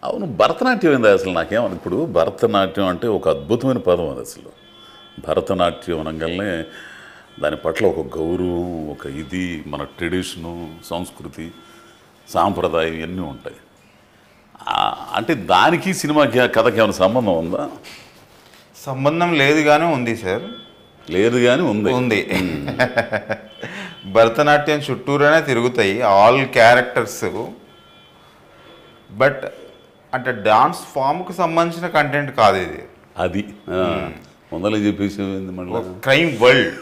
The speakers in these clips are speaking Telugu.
అవును, భరతనాట్యం ఏంది అసలు నాకేమని. ఇప్పుడు భరతనాట్యం అంటే ఒక అద్భుతమైన పదం అది అసలు. భరతనాట్యం అనగానే దాని పట్ల ఒక గౌరవం, ఒక ఇది, మన ట్రెడిషను, సంస్కృతి, సాంప్రదాయం ఇవన్నీ ఉంటాయి. అంటే దానికి సినిమాకి కథకి ఏమైనా సంబంధం ఉందా? సంబంధం లేదు కానీ ఉంది సార్. లేదు కానీ ఉంది. ఉంది. భరతనాట్యం చుట్టూరానే తిరుగుతాయి ఆల్ క్యారెక్టర్స్. బట్ అంటే డాన్స్ ఫామ్కి సంబంధించిన కంటెంట్ కాదు ఇది. అది ముందలే చెప్పేసి మళ్ళీ క్రైమ్ వరల్డ్,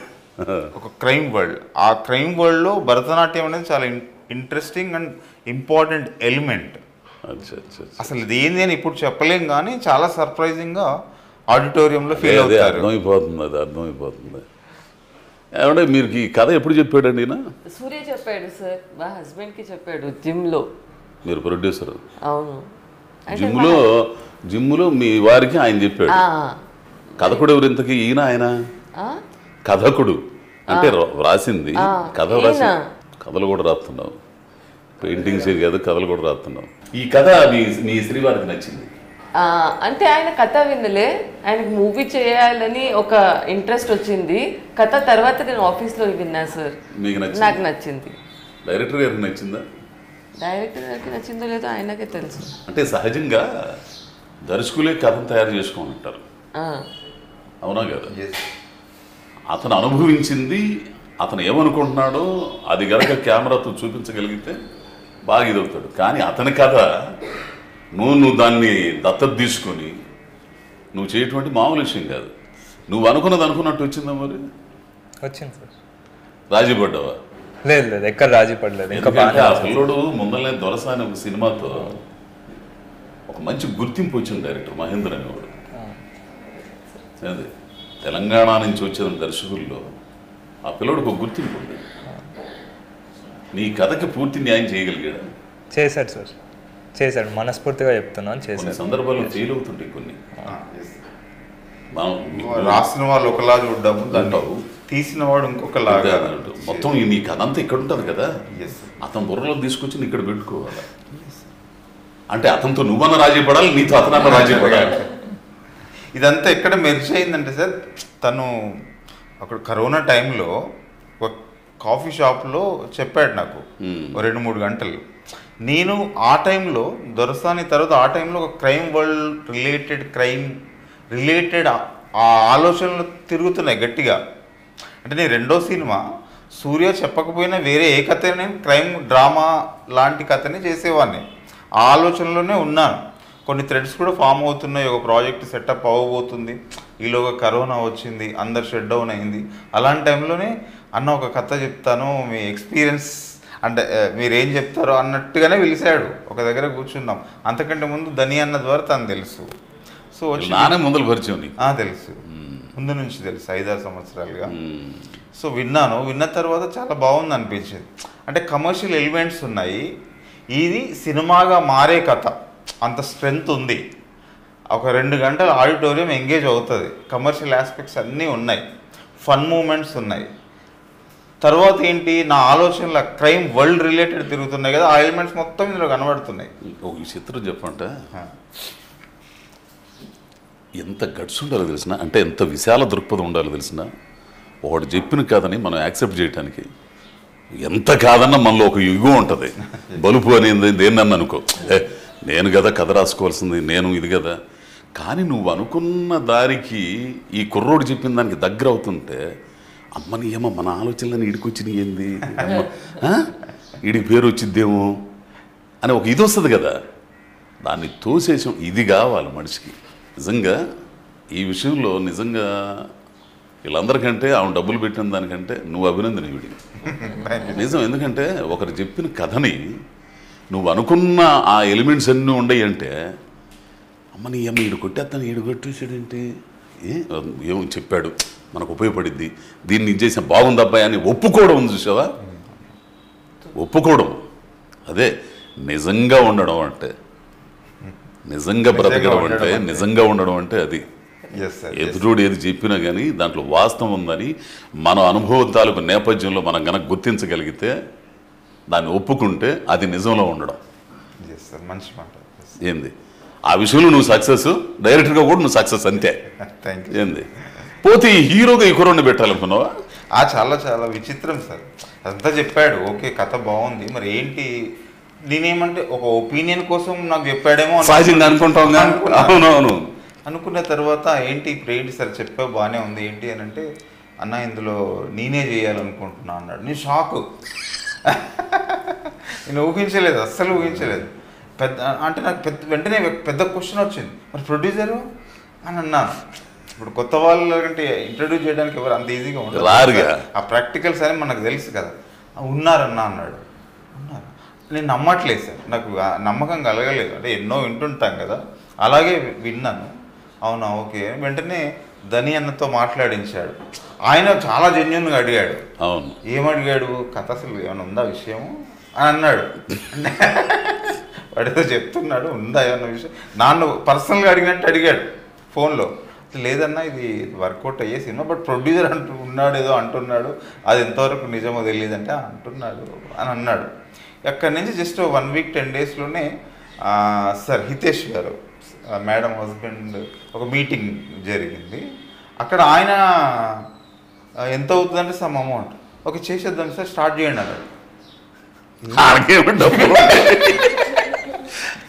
ఒక క్రైమ్ వరల్డ్. ఆ క్రైమ్ వరల్డ్లో భరతనాట్యం అనేది చాలా ఇంట్రెస్టింగ్ అండ్ ఇంపార్టెంట్ ఎలిమెంట్. అసలు ఇది ఏంది అని ఇప్పుడు చెప్పలేం కానీ చాలా సర్ప్రైజింగ్గా ఆడిటోరియంలో ఫీల్ అవుతారు. అర్థమైపోతుంది. ఏమంటే మీరు ఈ కథ ఎప్పుడు చెప్పాడండి? సూర్య చెప్పాడు సార్, మా హస్బెండ్కి చెప్పాడు జిమ్లో. మీరు ప్రొడ్యూసర్? అవును. జిమ్లో మీ వారికి ఆయన చెప్పాడు. కథకుడు ఎవరు ఇంతకీ? ఈయన ఆయన కథకుడు అంటే రాసింది కథ, రాసి కథలు కూడా రాస్తున్నావు, పెయింటింగ్స్ కాదు కథలు కూడా రాస్తున్నావు. ఈ కథ మీ శ్రీవారికి నచ్చింది అంటే ఆయన కథ వినలే, ఆయనకు మూవీ చేయాలని ఒక ఇంట్రెస్ట్ వచ్చింది. కథ తర్వాత నేను ఆఫీస్లో విన్నా సార్. మీకు నచ్చింది? నాకు నచ్చింది. డైరెక్టర్ గారికి నచ్చిందా? డైరెక్టర్ గారికి నచ్చిందో లేదో ఆయనకే తెలుసు. అంటే సహజంగా దర్శకులే కథను తయారు చేసుకోమంటారు, అవునా కదా? అతను అనుభవించింది, అతను ఏమనుకుంటున్నాడో అది గనక కెమెరాతో చూపించగలిగితే బాగా ఇదవుతాడు. కానీ అతని కథ నువ్వు దాన్ని దత్తత తీసుకొని నువ్వు చేయటువంటి మామూలు విషయం కాదు. నువ్వు అనుకున్నది అనుకున్నట్టు వచ్చిందా? మరి వచ్చింది సార్. రాజీ పడ్డావా? లేదు లేదు, ఎక్కడ రాజీ పడలేదు. ఆ పిల్లోడు ముందరనే దొరసాని ఒక సినిమాతో ఒక మంచి గుర్తింపు వచ్చింది డైరెక్టర్ మహేంద్ర అనేవాడు. అదే తెలంగాణ నుంచి వచ్చిన దర్శకుల్లో ఆ పిల్లోడికి ఒక గుర్తింపు ఉంది. నీ కథకి పూర్తి న్యాయం చేయగలిగాడు? చేశాడు సార్, చేశాడు. మనస్ఫూర్తిగా చెప్తున్నాను, చేశాడు. సందర్భాల్లో ఫెయిల్ అవుతుంటాయి కొన్ని. మనం రాసిన వాళ్ళు ఒకలా చూడ్డాము, దాంట్లో తీసిన వాడు ఇంకొకలాగా. మొత్తం నీ కథ అంతా ఇక్కడ ఉంటుంది కదా, అతను బుర్రలో తీసుకొచ్చి ఇక్కడ పెట్టుకోవాలి. అంటే అతనితో నువ్వన్న రాజీ పడాలి, నీతో అతనన్న రాజీ పడాలి. ఇదంతా ఎక్కడ మెర్జ్ అయిందంటే సార్, తను అక్కడ కరోనా టైంలో ఒక కాఫీ షాప్లో చెప్పాడు నాకు 2-3 గంటలు. నేను ఆ టైంలో దొరసాని తర్వాత ఆ టైంలో ఒక క్రైమ్ వరల్డ్ రిలేటెడ్ ఆ ఆలోచనలు తిరుగుతున్నాయి గట్టిగా. అంటే నేను రెండో సినిమా సూర్య చెప్పకపోయినా వేరే ఏ కథ, నేను క్రైమ్ డ్రామా లాంటి కథని చేసేవాడిని. ఆ ఆలోచనలోనే ఉన్నాను. కొన్ని థ్రెడ్స్ కూడా ఫామ్ అవుతున్నాయి, ఒక ప్రాజెక్ట్ సెటప్ అవ్వబోతుంది. ఈలోగా కరోనా వచ్చింది, అందరు షట్ డౌన్ అయింది. అలాంటి టైంలోనే అన్న ఒక కథ చెప్తాను, మీ ఎక్స్పీరియన్స్ అంటే మీరేం చెప్తారో అన్నట్టుగానే పిలిచాడు. ఒక దగ్గర కూర్చున్నాం. అంతకంటే ముందు ధని అన్న ద్వారా తను తెలుసు. సో నానే ముందర పరిచయం తెలుసు, ముందు నుంచి తెలుసు, 5-6 సంవత్సరాలుగా. సో విన్న తర్వాత చాలా బాగుంది అనిపించింది. అంటే కమర్షియల్ ఎలిమెంట్స్ ఉన్నాయి, ఇది సినిమాగా మారే కథ, అంత స్ట్రెంగ్త్ ఉంది. ఒక 2 గంటల ఆడిటోరియం ఎంగేజ్ అవుతుంది. కమర్షియల్ ఆస్పెక్ట్స్ అన్నీ ఉన్నాయి, ఫన్ మూమెంట్స్ ఉన్నాయి. తర్వాత ఏంటి, నా ఆలోచనల క్రైమ్ వరల్డ్ రిలేటెడ్ తిరుగుతున్నాయి కదా, ఆ ఎలిమెంట్స్ మొత్తం ఇందులో కనబడుతున్నాయి. ఒక చిత్రం చెప్పంటే ఎంత గట్స్ ఉండాలో తెలిసిన, అంటే ఎంత విశాల దృక్పథం ఉండాలో తెలిసిన, ఒకటి చెప్పిన కాదని మనం యాక్సెప్ట్ చేయడానికి ఎంత కాదన్నా మనలో ఒక యుగం ఉంటుంది. బలుపు అనేది దేన్నన్నా అనుకో, నేను కదా కథ రాసుకోవాల్సింది, నేను ఇది కదా. కానీ నువ్వు అనుకున్న దారికి ఈ కుర్రోడు చెప్పిన దానికి దగ్గర అవుతుంటే, అమ్మని ఏమో మన ఆలోచనలని ఇడికొచ్చినాయి ఏంది, వీడికి పేరు వచ్చిద్దేమో అని ఒక ఇది వస్తుంది కదా, దాన్ని తోసేసాం. ఇది కావాలి మనిషికి. నిజంగా ఈ విషయంలో నిజంగా వీళ్ళందరికంటే ఆమె డబ్బులు పెట్టిన దానికంటే నువ్వు అభినందనీయుడి. నిజం. ఎందుకంటే ఒకరు చెప్పిన కథని నువ్వు అనుకున్న ఆ ఎలిమెంట్స్ అన్నీ ఉండయి అంటే, అమ్మని ఏమో ఈడు కొట్టేస్తాను, ఈడు కొట్టేసాడేంటి, ఏమో చెప్పాడు మనకు ఉపయోగపడిద్ది, దీన్ని ఇచ్చేసిన బాగుంది అబ్బాయి అని ఒప్పుకోవడం ఉంది చూసావా, ఒప్పుకోవడం. అదే నిజంగా ఉండడం అంటే, నిజంగా బ్రతకడం అంటే, నిజంగా ఉండడం అంటే అది. ఎదురుడు ఏది చెప్పినా కానీ దాంట్లో వాస్తవం ఉందని మన అనుభవం తాలూకు నేపథ్యంలో మనం కనుక గుర్తించగలిగితే, దాన్ని ఒప్పుకుంటే అది నిజంలో ఉండడం. మంచి మాట. ఏంది ఆ విషయంలో నువ్వు సక్సెస్, డైరెక్టర్గా కూడా నువ్వు సక్సెస్ అంతే. Thank you. ఏంది పోతే ఈ హీరోగా ఈ కుర్రోడిని పెట్టాలనుకున్నావా? చాలా చాలా విచిత్రం సార్. అంతా చెప్పాడు, ఓకే కథ బాగుంది, మరి ఏంటి నేనేమంటే ఒక ఒపీనియన్ కోసం నాకు చెప్పాడేమో సహజంగా అనుకుంటాం. అవునవును. అనుకున్న తర్వాత ఏంటి ఇప్పుడు ఏంటి సార్ చెప్పావు బాగానే ఉంది, ఏంటి అని అంటే అన్న ఇందులో నేనే చేయాలనుకుంటున్నా అన్నాడు. నేను షాకు. నేను ఊహించలేదు, అస్సలు ఊహించలేదు. అంటే నాకు వెంటనే పెద్ద క్వశ్చన్ వచ్చింది, మరి ప్రొడ్యూసరు అని అన్నాను. ఇప్పుడు కొత్త వాళ్ళకంటే ఇంట్రడ్యూస్ చేయడానికి ఎవరు అంత ఈజీగా ఉండదు, ఆ ప్రాక్టికల్స్ అని మనకు తెలుసు కదా. ఉన్నారన్నా అన్నాడు. ఉన్నారు. నేను నమ్మట్లేదు సార్, నాకు నమ్మకం కలగలేదు. అంటే ఎన్నో వింటుంటాం కదా, అలాగే విన్నాను. అవునా ఓకే. వెంటనే ధని అన్నతో మాట్లాడించాడు. ఆయన చాలా జెన్యున్గా అడిగాడు. అవును. ఏమడిగాడు, కథ అసలు ఏమైనా ఉందా విషయము అని అన్నాడు. వాడితో చెప్తున్నాడు ఉందా ఏమన్నా విషయం, నాన్ను పర్సనల్గా అడిగినట్టు అడిగాడు ఫోన్లో. లేదన్నా ఇది వర్కౌట్ అయ్యే సినిమా, బట్ ప్రొడ్యూసర్ ఉన్నాడు ఏదో అంటున్నాడు, అది ఎంతవరకు నిజమో తెలియదంటే అంటున్నాడు అని అన్నాడు. అక్కడి నుంచి జస్ట్ 1 వీక్ 10 డేస్లోనే సార్ హితేష్ గారు మేడం హస్బెండ్ ఒక మీటింగ్ జరిగింది. అక్కడ ఆయన ఎంత అవుతుందంటే సమ్ అమౌంట్, ఓకే చేసేద్దాం సార్ స్టార్ట్ చేయండి అన్నాడు.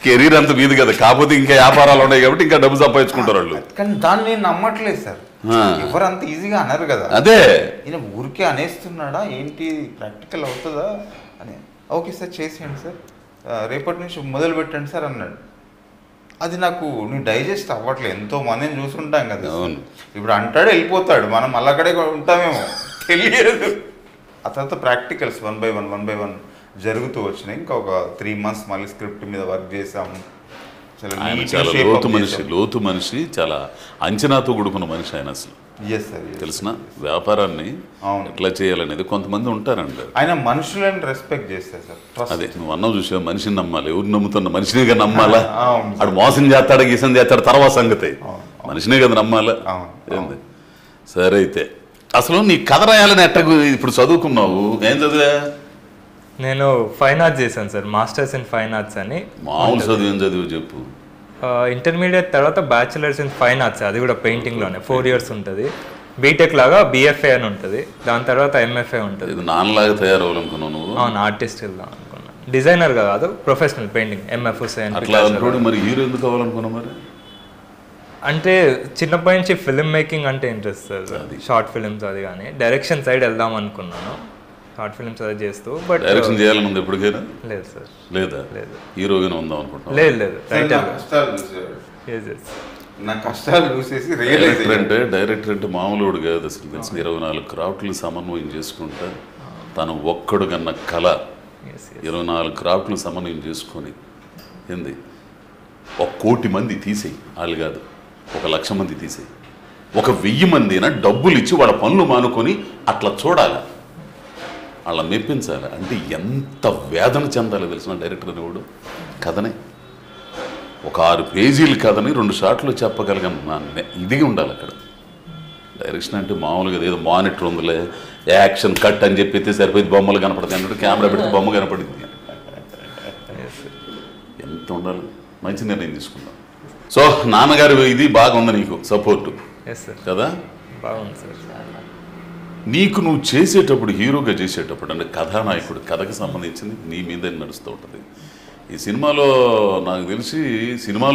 కెరీర్ అంత మీది కదా, కాకపోతే ఇంకా వ్యాపారాలు ఉన్నాయి కాబట్టి ఇంకా డబ్బు సంపాదించుకుంటారు వాళ్ళు. కానీ దాన్ని నేను నమ్మట్లేదు సార్, ఎవరు అంత ఈజీగా అనరు కదా. అదే ఈయన ఊరికే అనేస్తున్నాడా ఏంటి, ప్రాక్టికల్ అవుతుందా అని. ఓకే సార్ చేసేయండి సార్, రేపటి నుంచి మొదలు పెట్టండి సార్ అన్నాడు. అది నాకు నేను డైజెస్ట్ అవ్వట్లేదు. ఎంతో మందిని చూసుంటాం కదా, ఇప్పుడు అంటాడు వెళ్ళిపోతాడు, మనం అక్కడే ఉంటామేమో తెలియదు. ఆ తర్వాత ప్రాక్టికల్స్ 1 by 1 జరుగుతూ వచ్చినాయి. ఇంకా ఒక 3 months మళ్ళీ స్క్రిప్ట్ మీద వర్క్ చేసాము. చాలా లోతు మనిషి, చాలా అంచనాతో కూడుకున్న మనిషి ఆయన. అసలు తెలిసిన వ్యాపారాన్ని ఎట్లా చేయాలనేది కొంతమంది ఉంటారండి. ఆయన మనుషులను రెస్పెక్ట్ చేస్తారు సార్. అదే నువ్వు అన్నావు చూసా, మనిషిని నమ్మాలి. ఎవరు నమ్ముతున్నా మనిషినిగా నమ్మాలా? ఆడు మోసం చేస్తాడు, గీసం చేస్తాడు, తర్వాత సంగతి మనిషినే కదా నమ్మాలా. ఏంది సరే అయితే అసలు నీ కథ రాయాలని ఎట్టకు ఇప్పుడు చదువుకున్నావు, ఏం చదివా? నేను ఫైన్ ఆర్ట్స్ చేశాను sir, masters in fine arts అని. మామూలు చదువు ఏం చదివు చెప్పు. ఇంటర్మీడియట్ తర్వాత బ్యాచిలర్స్ ఇన్ ఫైన్ ఆర్ట్స్, అది కూడా పెయింటింగ్లోనే 4 years ఉంటుంది. బీటెక్ లాగా బిఎఫ్ఏ అని ఉంటుంది, దాని తర్వాత ఎంఎఫ్ఏ ఉంటుంది. నాన్నలాగా తయారవ్వాలనుకున్నావు నువ్వు? అవును, ఆర్టిస్ట్ వెళ్దాం అనుకున్నాను. డిజైనర్ కాదు, ప్రొఫెషనల్ పెయింటింగ్ ఎంఎఫ్. మరి హీరో ఎందుకు కావాలనుకున్నావు మరి? అంటే చిన్నప్పటి నుంచి ఫిల్మ్ మేకింగ్ అంటే ఇంట్రెస్ట్ సార్, షార్ట్ ఫిల్మ్స్ అది కానీ డైరెక్షన్ సైడ్ వెళ్దాం అనుకున్నాను. షార్ట్ ఫిల్మ్స్ అది చేస్తూ, బట్ డైరెక్షన్ చేయాలని ఉంది ఎప్పటికైనా? లేదు సార్. లేదా? లేదు. హీరోగానే ఉందాం అనుకుంటున్నాను. లేదు. నా కష్టాలు చూసేసి డైరెక్టర్ అంటే మామూలుడు కాదు అసలు. తెలిసిన 24 క్రాఫ్ట్లు సమన్వయం చేసుకుంటా తను ఒక్కడు కన్నా కళ. 24 క్రాఫ్ట్లు సమన్వయం చేసుకొని ఏంది 1 కోటి మంది తీసేయి, వాళ్ళు కాదు 1 లక్ష మంది తీసేయి, 1000 మందినా డబ్బులు ఇచ్చి వాళ్ళ పనులు మానుకొని అట్లా చూడాలి, వాళ్ళ మెప్పించాలి. అంటే ఎంత వేదన చెందాలో తెలిసిన డైరెక్టర్ అనేవాడు. కథనే ఒక 6 పేజీలు కథని 2 షాట్లు చెప్పగలిగిన ఇదిగా ఉండాలి అక్కడ. డైరెక్షన్ అంటే మామూలుగా ఏదో మానిటర్ ఉందిలే, యాక్షన్ కట్ అని చెప్పి సరిపోయింది, బొమ్మలు కనపడతాయి అన్నట్టు కెమెరా పెడితే బొమ్మ కనపడింది. ఎంత ఉండాలి. మంచి నిర్ణయం తీసుకున్నాం. సో నాన్నగారు ఇది బాగుంది నీకు సపోర్టు కదా? బాగుంది సార్. నీకు నువ్వు చేసేటప్పుడు, హీరోగా చేసేటప్పుడు అంటే కథానాయకుడు, కథకు సంబంధించింది నీ మీద నడుస్తూ ఉంటుంది. ఈ సినిమాలో నాకు తెలిసి సినిమా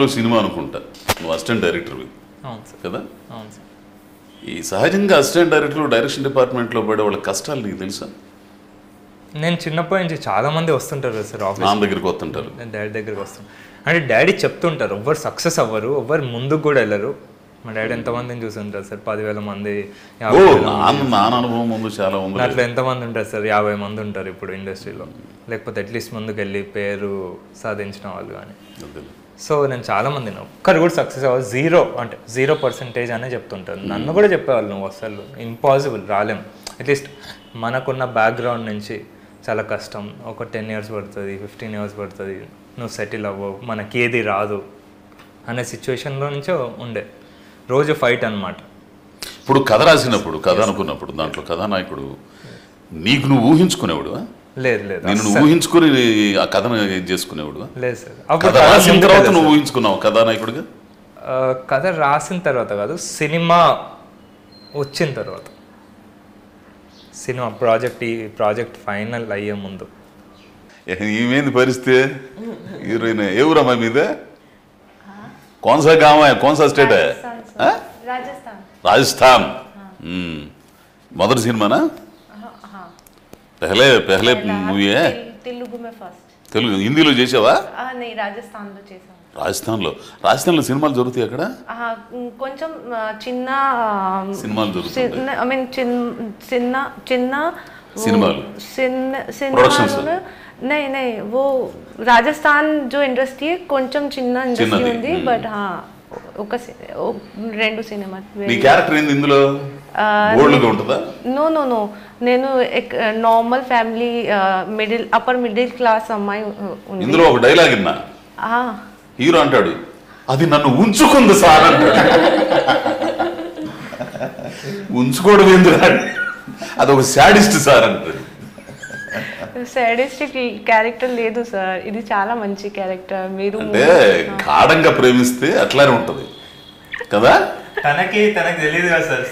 అనుకుంటా నువ్వు అసిస్టెంట్ డైరెక్టర్వి కదా? ఈ సహజంగా అసిస్టెంట్ డైరెక్టర్ డైరెక్షన్ డిపార్ట్మెంట్లో పడే వాళ్ళ కష్టాలు నీకు తెలుసా? నేను చిన్నప్పటి నుంచి చాలా మంది వస్తుంటారు సార్ ఆఫీస్. నా దగ్గరికి వస్తుంటారు, డాడీ దగ్గరికి వస్తుంటారు. అంటే డాడీ చెప్తుంటారు ఎవ్వరు సక్సెస్ అవ్వరు, ఎవ్వరు ముందుకు కూడా వెళ్ళరు. మా డాడీ ఎంతమందిని చూస్తుంటారు సార్, 10,000 మంది. అనుభవం ముందు చాలా ఉంది. అట్లా ఎంతమంది ఉంటారు సార్? 50 మంది ఉంటారు ఇప్పుడు ఇండస్ట్రీలో, లేకపోతే అట్లీస్ట్ ముందుకు వెళ్ళి పేరు సాధించిన వాళ్ళు కానీ. సో నేను చాలా మందిని ఒక్కరు కూడా సక్సెస్ అవ్వాలి, 0% అనే చెప్తుంటారు. నన్ను కూడా చెప్పేవాళ్ళు, నువ్వు అసలు ఇంపాసిబుల్, రాలేం. అట్లీస్ట్ మనకున్న బ్యాక్గ్రౌండ్ నుంచి చాలా కష్టం, ఒక 10 years పడుతుంది, 15 years పడుతుంది, నువ్వు సెటిల్ అవ్వవు, మనకి ఏది రాదు అనే సిచ్యువేషన్లో నుంచో ఉండే. రోజు ఫైట్ అనమాట. ఇప్పుడు కథ రాసినప్పుడు, కథ అనుకున్నప్పుడు దాంట్లో కథానాయకుడు నీకు నువ్వు ఊహించుకునేవాడు? లేదు లేదు నేను నువ్వు ఊహించుకుని ఆ కథను ఇది చేసుకునేవాడు లేదు సార్ కథ రాసిన తర్వాత నువ్వు ఊహించుకున్నావు కథానాయకుడిగా కథ రాసిన తర్వాత కాదు, సినిమా వచ్చిన తర్వాత, సినిమా ప్రాజెక్ట్ ఫైనల్ అయ్యే ముందు. ఈమెంది పరిస్థితి హీరోయిన్ ఏ ఊరమ్మా మీదే కౌన్సా గామ కౌన్సా స్టేట్ రాజస్థాన్ మొదటి సినిమానా पहले पहले मूवी है तेलुगु में फर्स्ट తెలుగు హిందీలో చేసావా नहीं राजस्थान లో చేశాను రాజస్థాన్లో సినిమాలు జరుగుతాయి అక్కడ కొంచెం చిన్న సినిమాలు జరుగుతాయి ఐ మీన్ చిన్న చిన్న సినిమాలు Productions. नहीं नहीं वो राजस्थान जो इंडस्ट्री है కొంచెం చిన్న ఇండస్ట్రీ ఉంది బట్ రెండు సినిమా నీ క్యారెక్టర్ ఏంది ఇందులో బోల్డ్గా ఉంటుందా నో నో నో నేను normal family upper middle class అమ్మాయి ఉంది ఇందులో ఒక డైలాగ్ విన్నా హీరో అంటాడు అది నన్ను ఉంచుకుంది సార్ అంటాడు ఉంచుకోవడం ఎందుకు అది ఒక శాడిస్ట్ సార్ అంటాడు సాడిస్టిక్ క్యారెక్టర్ లేదు సార్, ఇది చాలా మంచి క్యారెక్టర్. మీరు అంటే గాఢంగా ప్రేమిస్తే అట్లానే ఉంటది కదా తనకి తెలియదు కదా సార్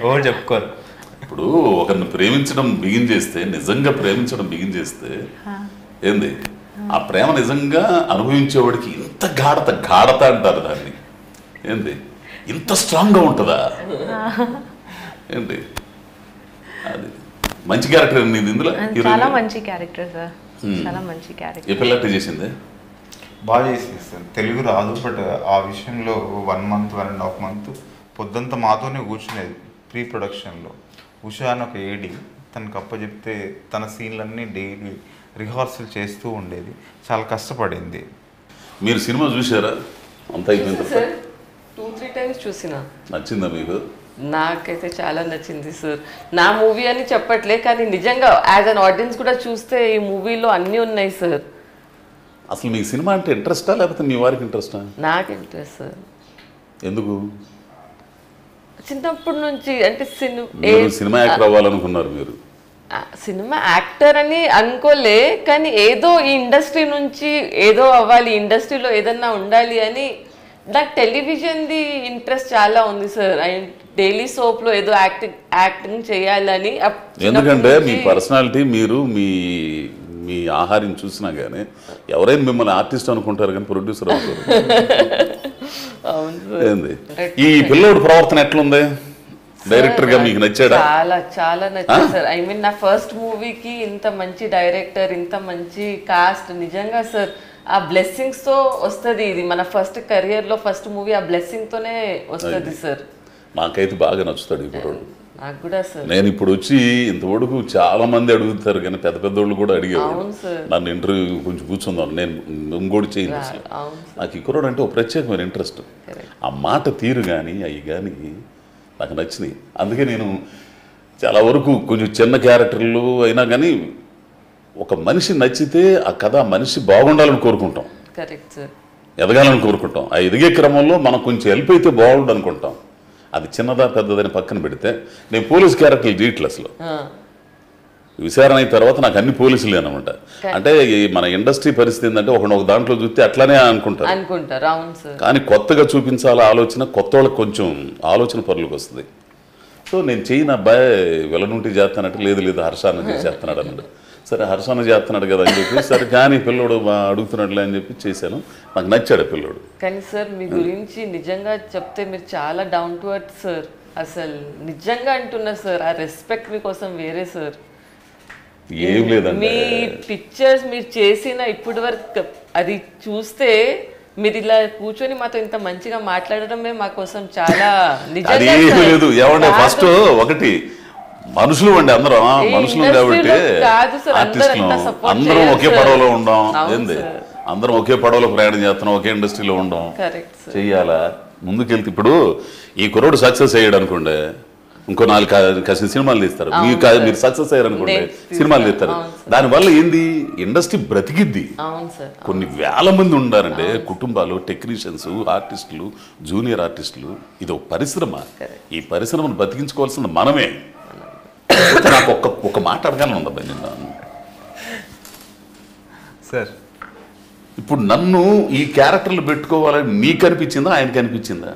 ఓవర్ చెప్పుకోరు. ఇప్పుడు ఒకరిని ప్రేమించడం బిగిన్ చేస్తే నిజంగా ప్రేమించడం బిగిన్ చేస్తే ఏంది ఆ ప్రేమ నిజంగా అనుభవించేవాడికి ఇంత గాఢత అంటారు దాన్ని ఏంది ఇంత స్ట్రాంగ్గా ఉంటుందా ఏంటి అది మంచి క్యారెక్టర్ నీది ఇందులో చాలా మంచి క్యారెక్టర్ సార్, చాలా మంచి క్యారెక్టర్. ఏ పిల్లట్టు చేసింది బాగా చేసింది సార్. తెలుగు రాదు బట్ ఆ విషయంలో 1 month 1.5 month పొద్దుంతా మాతోనే కూర్చునేది ప్రీ ప్రొడక్షన్లో. ఉషా అని ఒక ఏడి తనకు అప్పచెప్తే తన సీన్లన్నీ డైలీ రిహార్సల్ చేస్తూ ఉండేది, చాలా కష్టపడింది. మీరు సినిమా చూసారా అంత అయిపోయింది సార్ 2-3 times చూసిన. నచ్చిందా మీకు? నాకైతే చాలా నచ్చింది సార్. నా మూవీ అని చెప్పట్లే కానీ నిజంగా యాజ్ అన్ ఆడియన్స్ కూడా చూస్తే ఈ మూవీలో అన్నీ ఉన్నాయి సార్. అసలు మీకు సినిమా అంటే ఇంట్రెస్టా లేకపోతే మీ వారికి ఇంట్రెస్టా? నాకు ఇంట్రెస్ట్ సార్. ఎందుకు? చిన్నప్పటి నుంచి అంటే సినిమా యాక్టర్ అవ్వాలనుకున్నారు మీరు? సినిమా యాక్టర్ అని అనుకోలే కానీ ఏదో ఈ ఇండస్ట్రీ నుంచి ఏదో అవ్వాలి, ఇండస్ట్రీలో ఏదన్నా ఉండాలి అని. నాకు టెలివిజన్ది ఇంట్రెస్ట్ చాలా ఉంది సార్. డైలీ సోప్లో ఏదో యాక్టింగ్ చేయాలని. ఎందుకంటే మీ పర్సనాలిటీ మీరు మీ ఆహారం చూసినా కానీ ఎవరైనా మిమ్మల్ని ఆర్టిస్ట్ అనుకుంటారు కానీ ప్రొడ్యూసర్ అవుతారు. ఏంది ఈ పిల్లోడు ప్రవర్తన ఎట్లుంది? డైరెక్టర్ గా మీకు నచ్చాడా? చాలా చాలా నచ్చింది సార్. ఐ మీన్ నా ఫస్ట్ మూవీకి ఇంత మంచి డైరెక్టర్, ఇంత మంచి కాస్ట్, నిజంగా సార్ ఆ బ్లెస్సింగ్స్ తో వస్తుంది. ఇది మన ఫస్ట్ కెరియర్ లో ఫస్ట్ మూవీ, ఆ బ్లెస్సింగ్ తోనే వస్తుంది సార్. నాకైతే బాగా నచ్చుతాడు ఇప్పుడు. నాకు కూడా సార్. నేను ఇప్పుడు వచ్చి ఇంతవరకు చాలా మంది అడుగుతారు కానీ పెద్ద పెద్దోళ్ళు కూడా అడిగేవాళ్ళు నన్ను ఇంటర్వ్యూ కొంచెం కూర్చుందాం, నేను ఇంకోటి చేయండి. అసలు నాకు ఈ కుర్రాడు అంటే ఒక ప్రత్యేకమైన ఇంట్రెస్ట్. ఆ మాట తీరు కానీ అవి కానీ నాకు నచ్చినాయి. అందుకే నేను చాలా వరకు కొంచెం చిన్న క్యారెక్టర్లు అయినా కానీ ఒక మనిషి నచ్చితే ఆ కథ మనిషి బాగుండాలని కోరుకుంటాం, ఎదగాలని కోరుకుంటాం. ఆ ఎదిగే క్రమంలో మనం కొంచెం హెల్ప్ అయితే బాగుండు అనుకుంటాం. అది చిన్నదా పెద్దదని పక్కన పెడితే నేను పోలీస్ క్యారెక్టర్లు చేయట్లేదు అసలు. విచారణ అయిన తర్వాత నాకు అన్ని పోలీసులే అనమాట. అంటే మన ఇండస్ట్రీ పరిస్థితి ఏంటంటే ఒక దాంట్లో చూస్తే అట్లానే అనుకుంటారు. కానీ కొత్తగా చూపించాల ఆలోచన కొత్త వాళ్ళకి కొంచెం ఆలోచన పరులకు వస్తుంది. సో నేను చేయను అబ్బాయి వెలనుంటి చేస్తానంటే లేదు హర్షాన్ని చేస్తున్నాడు అన్నాడు. సరే హర్షాన్ని చేస్తున్నాడు కదా అని చెప్పి సరే కానీ పిల్లోడు అడుగుతున్నాడులే అని చెప్పి చేశాను. నాకు నచ్చాడు పిల్లోడు. కానీ సార్ మీ గురించి నిజంగా చెప్తే మీరు చాలా డౌన్ టు ఎర్త్ సార్. అసలు నిజంగా అంటున్నా సార్, ఆ రెస్పెక్ట్ మీకోసం వేరే సార్. ఏం లేదండి, మీ పిక్చర్స్ మీరు చేసిన ఇప్పటి వరకు అది చూస్తే మీరు ఇలా కూర్చొని మాతో ఇంత మంచిగా మాట్లాడడమే మా కోసం చాలా నిజంగా లేదు. ఏమంటే ఫస్ట్ ఒకటి మనుషులు అండి, అందరం మనుషులు కాబట్టి అందరం ఒకే పడవలో ఉండం. ఏంది అందరం ఒకే పడవలో ప్రయాణం చేస్తున్నాం, ఒకే ఇండస్ట్రీలో ఉండం. చెయ్యాలా ముందుకెళ్తే ఇప్పుడు ఈ కుర్రోడు సక్సెస్ అయ్యాడు అనుకోండి, ఇంకో 4 సినిమాలు తీస్తారు. మీరు సక్సెస్ అయ్యారు అనుకోండి, సినిమాలు తీస్తారు. దానివల్ల ఏంది ఇండస్ట్రీ బ్రతికిద్ది. కొన్ని వేల మంది ఉండారంటే కుటుంబాలు, టెక్నీషియన్స్, ఆర్టిస్టులు, జూనియర్ ఆర్టిస్టులు. ఇది ఒక పరిశ్రమ. ఈ పరిశ్రమను బతికించుకోవాల్సింది మనమే. నాకు ఒక మాట అడగాలని ఉందబ్బా నిన్న. సార్ ఇప్పుడు నన్ను ఈ క్యారెక్టర్లు పెట్టుకోవాలని నీకు అనిపించిందా ఆయనకి అనిపించిందా?